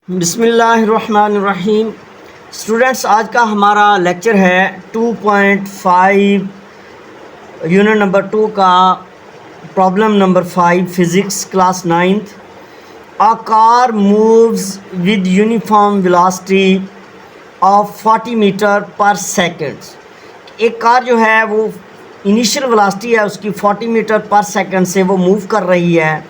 बिस्मिल्लाहिर्रहमानिर्रहीम। स्टूडेंट्स, आज का हमारा लेक्चर है 2.5 यूनिट नंबर 2 का problem number 5 physics class 9th। A car moves with uniform velocity of 40 metre per second. एक कार जो है वो इनिशियल वेलोसिटी है उसकी 40 मीटर पर सेकंड से वो मूव कर रही है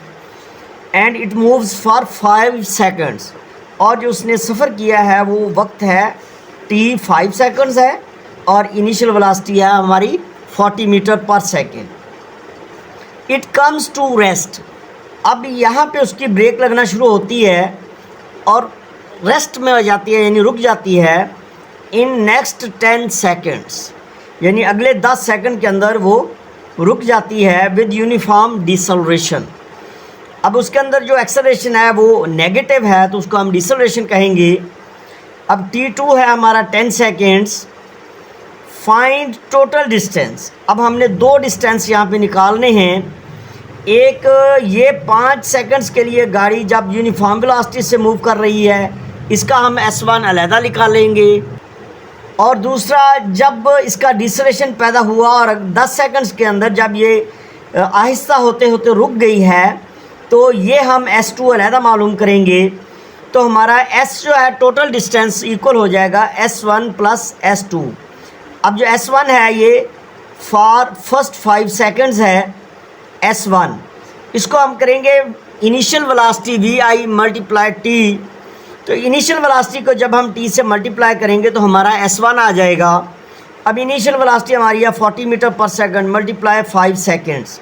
and it moves for 5 seconds. और जो उसने सफ़र किया है वो वक्त है t 5 सेकंड्स है और इनिशियल वेलोसिटी है हमारी 40 metre per second. It comes to rest. अब यहाँ पे उसकी ब्रेक लगना शुरू होती है और रेस्ट में आ जाती है यानी रुक जाती है इन नेक्स्ट 10 सेकंड्स, यानी अगले 10 सेकंड के अंदर वो रुक जाती है विद यूनिफॉर्म डिसलेरेशन। अब उसके अंदर जो एक्सेलरेशन है वो नेगेटिव है तो उसको हम डिसलेरेशन कहेंगे। अब t2 है हमारा 10 सेकेंड्स। Find total distance. अब हमने दो डिस्टेंस यहाँ पे निकालने हैं। एक ये 5 सेकंड्स के लिए गाड़ी जब यूनिफॉर्म वेलोसिटी से मूव कर रही है इसका हम s1 अलहदा निकालेंगे, और दूसरा जब इसका डिसलेरेशन पैदा हुआ और 10 सेकंड्स के अंदर जब ये आहिस्ता होते होते रुक गई है तो ये हम S2 अलहदा मालूम करेंगे। तो हमारा S जो है टोटल डिस्टेंस इक्वल हो जाएगा S1 प्लस S2। अब जो S1 है ये फॉर फर्स्ट 5 सेकंड्स है S1, इसको हम करेंगे initial velocity VI multiply T। तो इनिशियल वेलोसिटी को जब हम T से मल्टीप्लाई करेंगे तो हमारा S1 आ जाएगा। अब इनिशियल वेलोसिटी हमारी है 40 metre per second multiply 5 seconds.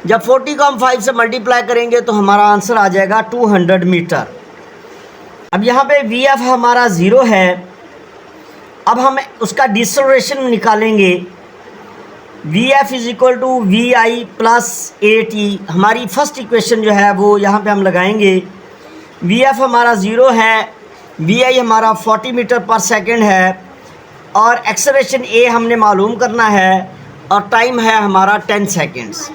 जब 40 को हम 5 से मल्टीप्लाई करेंगे तो हमारा आंसर आ जाएगा 200 मीटर। अब यहाँ पे VF हमारा 0 है। अब हम उसका डिसलेरेशन निकालेंगे। VF is equal to VI plus AT। हमारी फर्स्ट इक्वेशन जो है वो यहाँ पे हम लगाएंगे। VF हमारा 0 है, VI हमारा 40 मीटर पर सेकंड है और एक्सेलरेशन A हमने मालूम करना है और टाइम है हमारा 10 सेकेंड्स।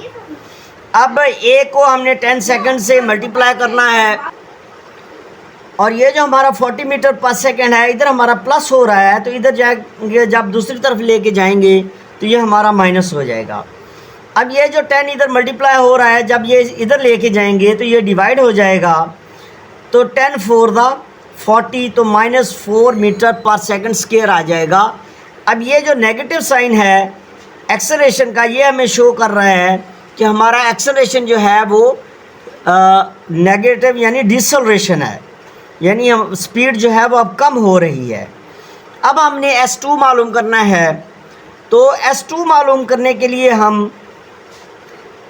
अब A को हमने 10 सेकंड से मल्टीप्लाई करना है और ये जो हमारा 40 मीटर पर सेकंड है इधर हमारा प्लस हो रहा है तो इधर जाएंगे जब दूसरी तरफ लेके जाएंगे तो ये हमारा माइनस हो जाएगा। अब ये जो 10 इधर मल्टीप्लाई हो रहा है जब ये इधर लेके जाएंगे तो ये डिवाइड हो जाएगा। तो 10 फोर द 40 तो -4 मीटर पर सेकंड स्क्वायर आ जाएगा। अब ये जो नेगेटिव साइन है एक्सेलरेशन का ये हमें शो कर रहा है कि हमारा एक्सेलरेशन जो है वो नेगेटिव यानी डिसलेरेशन है, यानी हम स्पीड जो है वो अब कम हो रही है। अब हमने S2 मालूम करना है। तो S2 मालूम करने के लिए हम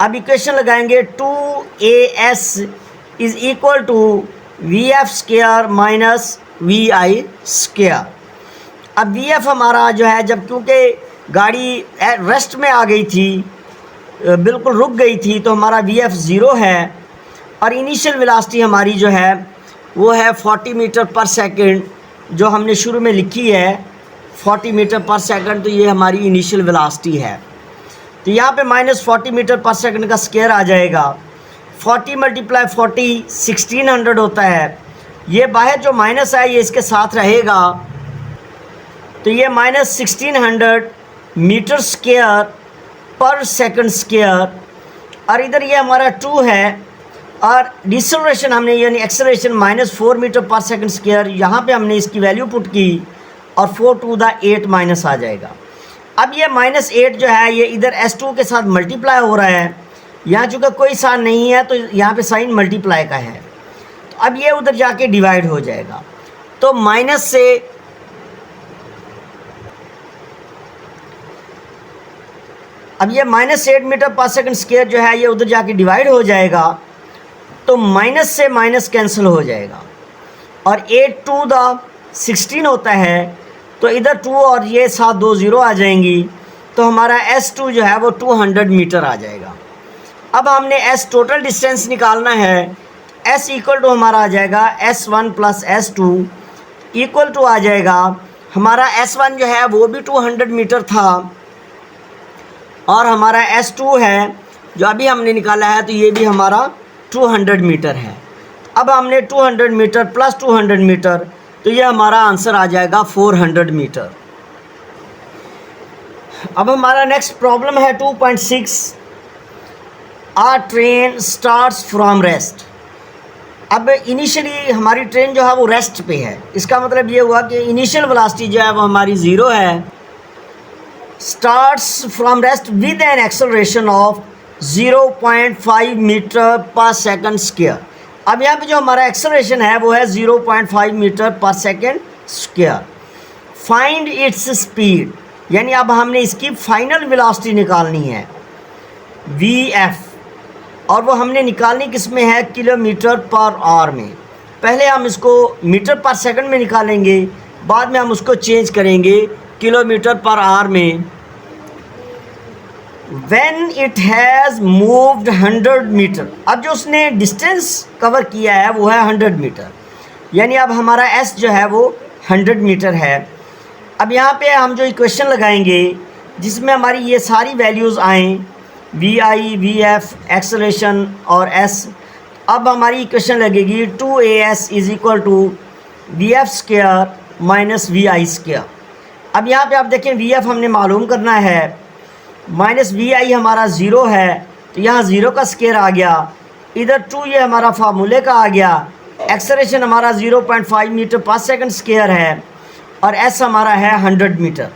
अब इक्वेशन लगाएंगे 2AS is equal to VF square minus VI square. अब VF हमारा जो है जब क्योंकि गाड़ी रेस्ट में आ गई थी, बिल्कुल रुक गई थी, तो हमारा VF 0 है और इनिशियल वेलोसिटी हमारी जो है वो है 40 मीटर पर सेकंड जो हमने शुरू में लिखी है 40 मीटर पर सेकंड। तो ये हमारी इनिशियल वेलोसिटी है। तो यहाँ पे -40 मीटर पर सेकंड का स्क्वायर आ जाएगा। 40 मल्टीप्लाई 40 1600 होता है। ये बाहर जो माइनस है ये इसके साथ रहेगा तो ये -1600 मीटर स्क्वायर पर सेकंड स्क्वायर। और इधर ये हमारा 2 है और डिसलेरेशन हमने यानी acceleration -4 metre per second square, यहाँ पे हमने इसकी वैल्यू पुट की और 4 टू द 8 माइनस आ जाएगा। अब ये -8 जो है ये इधर S2 के साथ मल्टीप्लाई हो रहा है। यहाँ चूँकि कोई साइन नहीं है तो यहाँ पे साइन मल्टीप्लाई का है तो अब ये उधर जाके डिवाइड हो जाएगा। तो माइनस से अब ये -8 मीटर पर सेकंड स्क्वायर जो है ये उधर जाके डिवाइड हो जाएगा तो माइनस से माइनस कैंसिल हो जाएगा और 8 टू द 16 होता है तो इधर 2 और ये साथ 2 0 आ जाएंगी तो हमारा S2 जो है वो 200 मीटर आ जाएगा। अब हमने S टोटल डिस्टेंस निकालना है। S इक्वल टू हमारा आ जाएगा S1 plus S2 equal to आ जाएगा हमारा S1 जो है वो भी 200 मीटर था और हमारा S2 है जो अभी हमने निकाला है तो ये भी हमारा 200 मीटर है। अब हमने 200 मीटर प्लस 200 मीटर, तो ये हमारा आंसर आ जाएगा 400 मीटर। अब हमारा नेक्स्ट प्रॉब्लम है 2.6, आ ट्रेन स्टार्ट्स फ्रॉम रेस्ट। अब इनिशियली हमारी ट्रेन जो है वो रेस्ट पे है, इसका मतलब ये हुआ कि इनिशियल वेलोसिटी जो है वो हमारी ज़ीरो है। Starts from rest with an acceleration of 0.5 metre per second square. अब यहाँ पे जो हमारा एक्सेलरेशन है वो है 0.5 metre per second square. Find its speed, यानी अब हमने इसकी फाइनल वेलोसिटी निकालनी है VF, और वो हमने निकालनी किस में है, किलोमीटर पर आवर में। पहले हम इसको मीटर पर सेकंड में निकालेंगे, बाद में हम उसको चेंज करेंगे किलोमीटर पर आवर में। When it has moved 100 metre, अब जो उसने डिस्टेंस कवर किया है वो है 100 मीटर, यानी अब हमारा S जो है वो 100 मीटर है। अब यहाँ पे हम जो इक्वेशन लगाएंगे जिसमें हमारी ये सारी वैल्यूज़ आएँ, VI, VF, एक्सेलरेशन और S, अब हमारी इक्वेशन लगेगी 2AS is equal to VF square minus VI square. अब यहाँ पे आप देखें VF हमने मालूम करना है, माइनस VI हमारा ज़ीरो है, तो यहाँ ज़ीरो का स्क्वायर आ गया, इधर 2 ये हमारा फार्मूले का आ गया, एक्सेलरेशन हमारा 0.5 मीटर पर सेकंड स्क्वायर है, और S हमारा है 100 मीटर।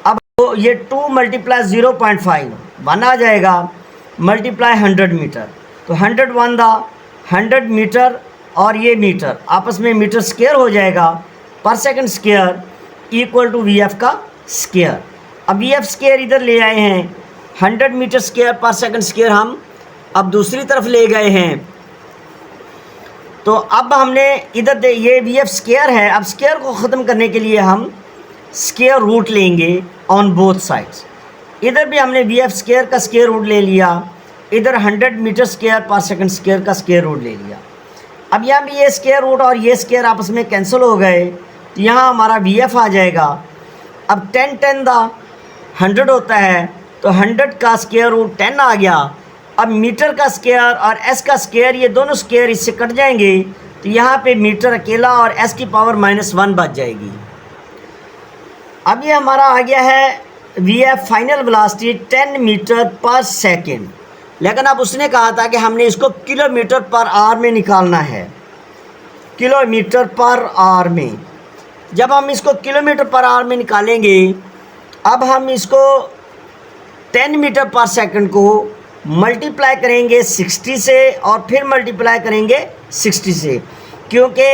अब ये 2 मल्टीप्लाई 0.5 1 आ जाएगा, मल्टीप्लाई 100 मीटर, तो 100 1 दा 100 मीटर, और ये मीटर आपस में मीटर स्क्वायर हो जाएगा, पर second square equal to VF का स्क्वायर। अब VF स्क्वायर इधर ले आए हैं, 100 मीटर स्क्वायर पर सेकंड स्क्वायर हम अब दूसरी तरफ ले गए हैं, तो अब हमने इधर ये VF स्क्वायर है, अब स्क्वायर को ख़त्म करने के लिए हम स्क्वायर रूट लेंगे ऑन बोथ साइड्स। इधर भी हमने VF स्क्वायर का स्क्वायर रूट ले लिया, इधर 100 मीटर स्क्वायर पर सेकंड स्क्वायर का स्क्वायर रूट ले लिया। अब यहाँ भी ये स्क्वायर रूट और ये स्क्वायर आपस में कैंसिल हो गए, तो यहाँ हमारा VF आ जाएगा। अब 10 10 दा 100 होता है, तो 100 का स्क्वायर रूट 10 आ गया। अब मीटर का स्क्वायर और S का स्क्वायर, ये दोनों स्क्वायर इससे कट जाएंगे, तो यहाँ पे मीटर अकेला और S की पावर -1 बच जाएगी। अब ये हमारा आ गया है VF फाइनल वेलोसिटी 10 मीटर पर सेकेंड, लेकिन अब उसने कहा था कि हमने इसको किलोमीटर पर आवर में निकालना है, किलोमीटर पर आवर में। जब हम इसको किलोमीटर पर आवर में निकालेंगे, अब हम इसको 10 मीटर पर सेकंड को मल्टीप्लाई करेंगे 60 से, और फिर मल्टीप्लाई करेंगे 60 से, क्योंकि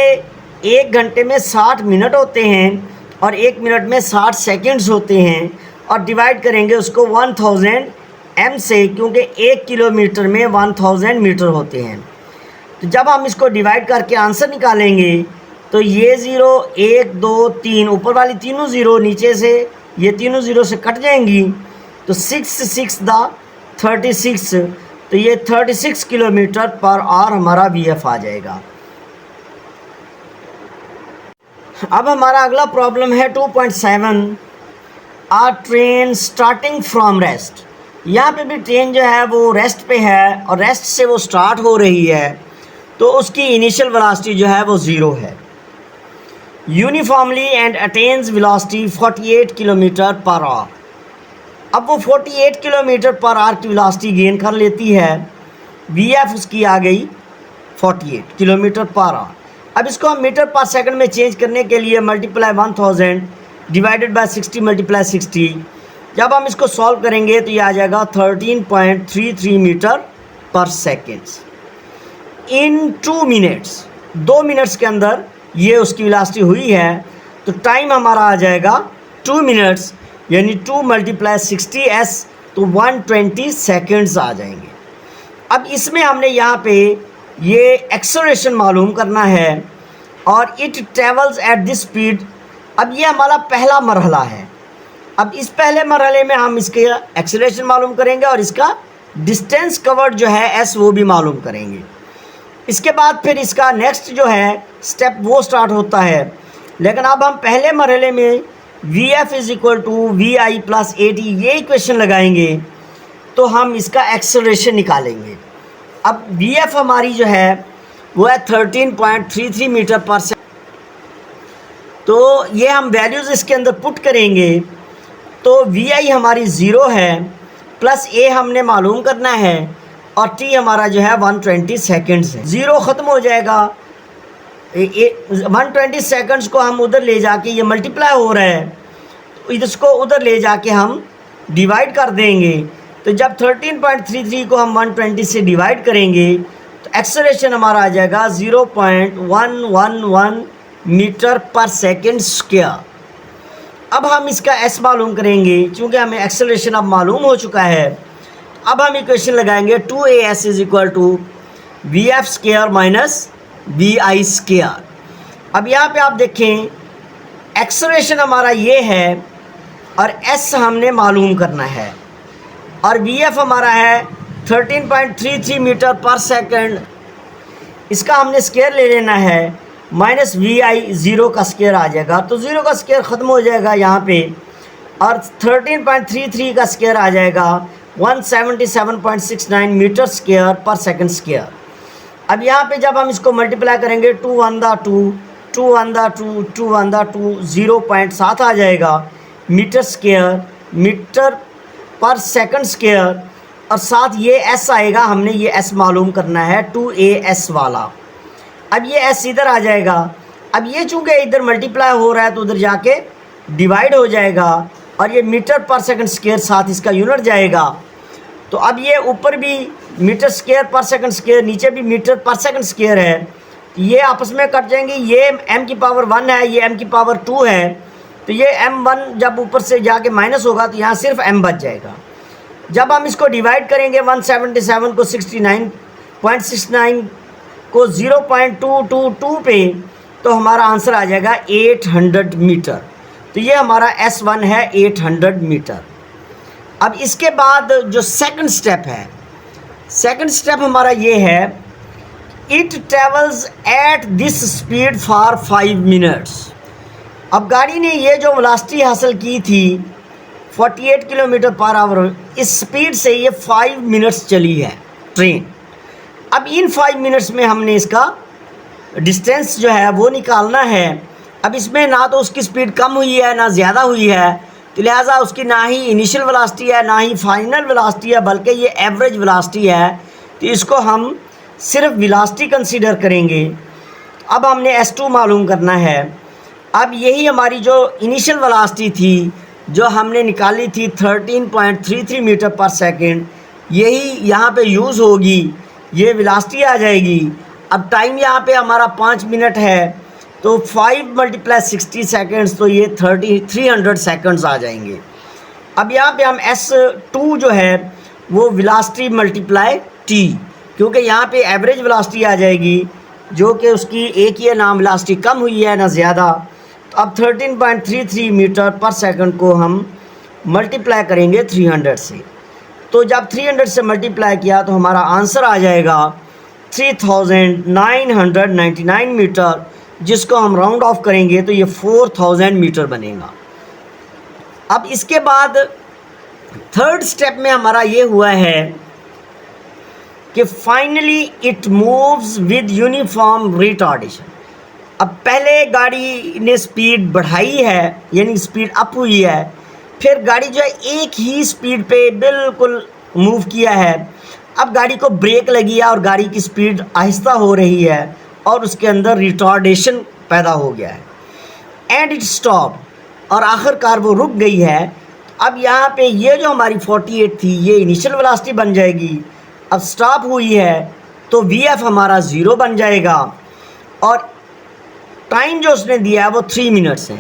1 घंटे में 60 मिनट होते हैं और 1 मिनट में 60 सेकंड्स होते हैं, और डिवाइड करेंगे उसको 1000 m से, क्योंकि 1 किलोमीटर में 1000 मीटर होते हैं। तो जब हम इसको डिवाइड करके आंसर निकालेंगे, तो ये 0 1 2 3, ऊपर वाली तीनों ज़ीरो नीचे से ये तीनों ज़ीरो से कट जाएंगी, तो 6 6 दा 36, तो ये 36 किलोमीटर पर आवर हमारा VF आ जाएगा। अब हमारा अगला प्रॉब्लम है 2.7, आ ट्रेन स्टार्टिंग फ्रॉम रेस्ट। यहाँ पे भी ट्रेन जो है वो रेस्ट पे है, और रेस्ट से वो स्टार्ट हो रही है, तो उसकी इनिशियल वेलोसिटी जो है वो 0 है। Uniformly and attains velocity 48 kilometre per hour. अब वो 48 किलोमीटर पर आवर की वेलोसिटी गेन कर लेती है, VF उसकी आ गई 48 किलोमीटर पर आवर। अब इसको हम मीटर पर सेकंड में चेंज करने के लिए मल्टीप्लाई 1000 डिवाइडेड बाय 60 मल्टीप्लाई 60, जब हम इसको सॉल्व करेंगे तो ये आ जाएगा 13.33 मीटर पर सेकेंड। इन 2 मिनट्स, 2 मिनट्स के अंदर ये उसकी वेलोसिटी हुई है, तो टाइम हमारा आ जाएगा 2 मिनट्स, यानी 2 मल्टीप्लाई 60s, तो 120 सेकेंड्स आ जाएंगे। अब इसमें हमने यहाँ पे ये एक्सेलरेशन मालूम करना है, और it travels at this speed. अब ये हमारा पहला मरहला है। अब इस पहले मरहले में हम इसके एक्सेलरेशन मालूम करेंगे, और इसका डिस्टेंस कवर्ड जो है S वो भी मालूम करेंगे। इसके बाद फिर इसका नेक्स्ट जो है स्टेप वो स्टार्ट होता है, लेकिन अब हम पहले मरहले में VF is equal to VI plus 80 ये इक्वेशन लगाएंगे, तो हम इसका एक्सेलरेशन निकालेंगे। अब VF हमारी जो है वो है 13.33 मीटर पर सेकंड। तो ये हम वैल्यूज़ इसके अंदर पुट करेंगे तो वी आई हमारी ज़ीरो है, प्लस ए हमने मालूम करना है, और टी हमारा जो है 120 सेकेंड्स है। ज़ीरो ख़त्म हो जाएगा, 120 सेकेंड्स को हम उधर ले जाके, ये मल्टीप्लाई हो रहा है तो इसको उधर ले जाके हम डिवाइड कर देंगे। तो जब 13.33 को हम 120 से डिवाइड करेंगे तो एक्सेलरेशन हमारा आ जाएगा 0.111 मीटर पर सेकेंड स्क्वायर। अब हम इसका एस मालूम करेंगे, चूँकि हमें एक्सेलरेशन अब मालूम हो चुका है। अब हम इक्वेशन लगाएंगे 2as is equal to V F square minus V I square. अब यहाँ पे आप देखें एक्सेलरेशन हमारा ये है और एस हमने मालूम करना है, और वी एफ हमारा है 13.33 मीटर पर सेकंड। इसका हमने स्क्वायर ले लेना है, माइनस वी आई, ज़ीरो का स्क्वायर आ जाएगा, तो ज़ीरो का स्क्वायर ख़त्म हो जाएगा यहाँ पे, और 13.33 का स्क्वायर आ जाएगा 177.69 मीटर स्क्वायर पर सेकंड स्क्वायर। अब यहाँ पे जब हम इसको मल्टीप्लाई करेंगे 2 1 दा 2, 2 1 दा 2, 2 1 दा 2, 0.7 आ जाएगा metre square, metre per second square, और साथ ये एस आएगा, हमने ये एस मालूम करना है 2as वाला। अब ये एस इधर आ जाएगा। अब ये चूँकि इधर मल्टीप्लाई हो रहा है तो उधर जाके डिवाइड हो जाएगा, और ये मीटर पर सेकंड स्क्वायर साथ इसका यूनिट जाएगा। तो अब ये ऊपर भी मीटर स्क्वायर पर सेकंड स्क्वायर, नीचे भी मीटर पर सेकंड स्क्वायर है, ये आपस में कट जाएंगे। ये m की पावर 1 है, ये m की पावर 2 है, तो ये m1 जब ऊपर से जाके माइनस होगा तो यहाँ सिर्फ m बच जाएगा। जब हम इसको डिवाइड करेंगे 177 को 69.69 को 0.222 पे, तो हमारा आंसर आ जाएगा 800 मीटर। तो ये हमारा S1 है 800 मीटर। अब इसके बाद जो सेकंड स्टेप है, सेकंड स्टेप हमारा ये है, it travels at this speed for 5 minutes. अब गाड़ी ने ये जो वेलोसिटी हासिल की थी 48 किलोमीटर पर आवर, इस स्पीड से ये 5 मिनट्स चली है ट्रेन। अब इन 5 मिनट्स में हमने इसका डिस्टेंस जो है वो निकालना है। अब इसमें ना तो उसकी स्पीड कम हुई है ना ज़्यादा हुई है, तो लिहाजा उसकी ना ही इनिशियल वेलोसिटी है ना ही फाइनल वेलोसिटी है, बल्कि ये एवरेज वेलोसिटी है। तो इसको हम सिर्फ वेलोसिटी कंसीडर करेंगे। अब हमने S2 मालूम करना है। अब यही हमारी जो इनिशियल वेलोसिटी थी जो हमने निकाली थी 13.33 मीटर पर सेकंड, यही यहाँ पे यूज़ होगी, ये वेलोसिटी आ जाएगी। अब टाइम यहाँ पे हमारा 5 मिनट है, तो 5 × 60 सेकेंड्स, तो ये 300 सेकेंड्स आ जाएंगे। अब यहाँ पे हम S2 जो है वो वेलोसिटी मल्टीप्लाई T, क्योंकि यहाँ पे एवरेज वेलोसिटी आ जाएगी जो कि उसकी एक ही नाम वेलोसिटी कम हुई है ना ज़्यादा। तो अब 13.33 मीटर पर सेकंड को हम मल्टीप्लाई करेंगे 300 से। तो जब 300 से मल्टीप्लाई किया तो हमारा आंसर आ जाएगा 3999 मीटर, जिसको हम राउंड ऑफ करेंगे तो ये 4000 मीटर बनेगा। अब इसके बाद थर्ड स्टेप में हमारा ये हुआ है कि finally it moves with uniform retardation. अब पहले गाड़ी ने स्पीड बढ़ाई है, यानी स्पीड अप हुई है, फिर गाड़ी जो है एक ही स्पीड पे बिल्कुल मूव किया है। अब गाड़ी को ब्रेक लगी है और गाड़ी की स्पीड आहिस्ता हो रही है और उसके अंदर रिटार्डेशन पैदा हो गया है। एंड इट स्टॉप, और आखिरकार वो रुक गई है। अब यहाँ पे ये जो हमारी 48 थी ये इनिशियल वेलोसिटी बन जाएगी। अब स्टॉप हुई है तो वी एफ हमारा 0 बन जाएगा, और टाइम जो उसने दिया है वो 3 मिनट्स है,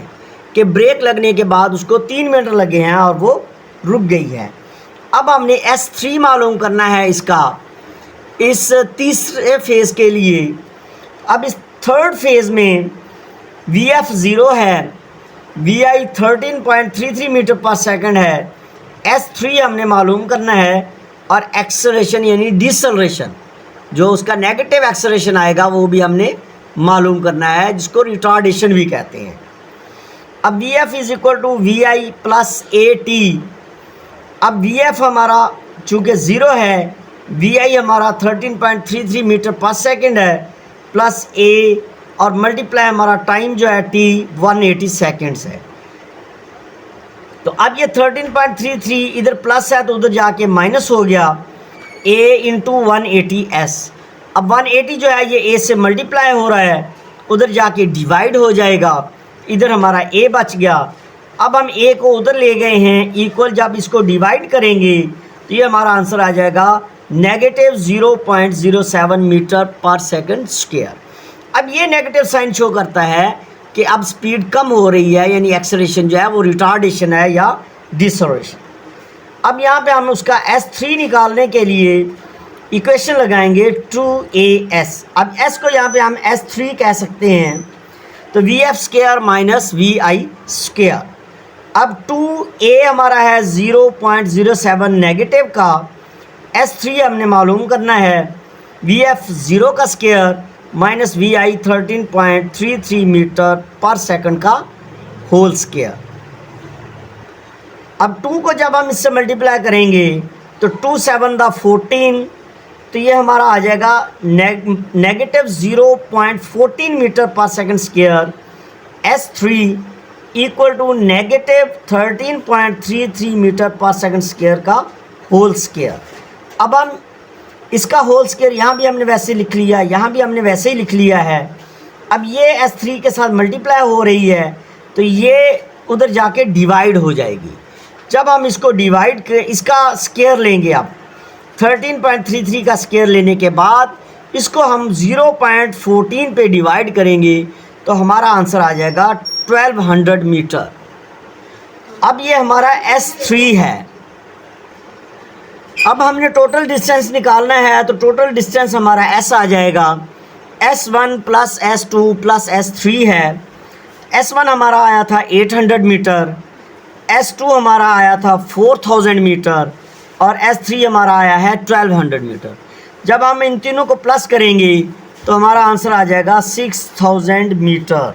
कि ब्रेक लगने के बाद उसको 3 मिनट लगे हैं और वो रुक गई है। अब हमने S3 मालूम करना है इसका, इस तीसरे फेज़ के लिए। अब इस थर्ड फेज़ में वी एफ 0 है, we I 13.33 metre per second है, S3 हमने मालूम करना है, और एक्सेलरेशन यानी डिसलेरेशन जो उसका नेगेटिव एक्सेलरेशन आएगा वो भी हमने मालूम करना है, जिसको रिटार्डेशन भी कहते हैं। अब V F is equal to V I plus A T. अब वी एफ हमारा चूँकि 0 है, वी आई हमारा 13.33 मीटर पर सेकंड है, प्लस ए और मल्टीप्लाई हमारा टाइम जो है टी 180 सेकेंड्स है। तो अब ये 13.33 इधर प्लस है तो उधर जाके माइनस हो गया, a इंटू 180s। अब 180 जो है ये a से मल्टीप्लाई हो रहा है, उधर जाके डिवाइड हो जाएगा, इधर हमारा a बच गया। अब हम a को उधर ले गए हैं इक्वल, जब इसको डिवाइड करेंगे तो ये हमारा आंसर आ जाएगा negative 0.07 metre per second square. अब ये नेगेटिव साइन शो करता है कि अब स्पीड कम हो रही है, यानी एक्सेलरेशन जो है वो रिटार्डेशन है या डिसलेरेशन। अब यहाँ पे हम उसका S3 निकालने के लिए इक्वेशन लगाएंगे 2as। अब s को यहाँ पे हम S3 कह सकते हैं, तो vf square minus vi square. अब 2a हमारा है 0.07 नेगेटिव का, S3 हमने मालूम करना है, vf 0 का square minus vi 13.33 metre per second का होल स्क्वायर। अब 2 को जब हम इससे मल्टीप्लाई करेंगे तो 2 7 दा 14, तो ये हमारा आ जाएगा negative 0.14 metre per second square. S3 equal to negative 13.33 metre per second square का होल स्क्वायर। अब हम इसका होल स्क्वायर यहाँ भी हमने वैसे लिख लिया, यहाँ भी हमने वैसे ही लिख लिया है। अब ये S3 के साथ मल्टीप्लाई हो रही है तो ये उधर जाके डिवाइड हो जाएगी। जब हम इसको डिवाइड कर इसका स्क्वायर लेंगे, अब 13.33 का स्क्वायर लेने के बाद इसको हम 0.14 पे डिवाइड करेंगे तो हमारा आंसर आ जाएगा 1200 मीटर। अब ये हमारा S3 है। अब हमने टोटल डिस्टेंस निकालना है, तो टोटल डिस्टेंस हमारा S आ जाएगा, S1 plus S2 plus S3 है। S1 हमारा आया था 800 मीटर, S2 हमारा आया था 4000 मीटर और S3 हमारा आया है 1200 मीटर। जब हम इन तीनों को प्लस करेंगे तो हमारा आंसर आ जाएगा 6000 मीटर।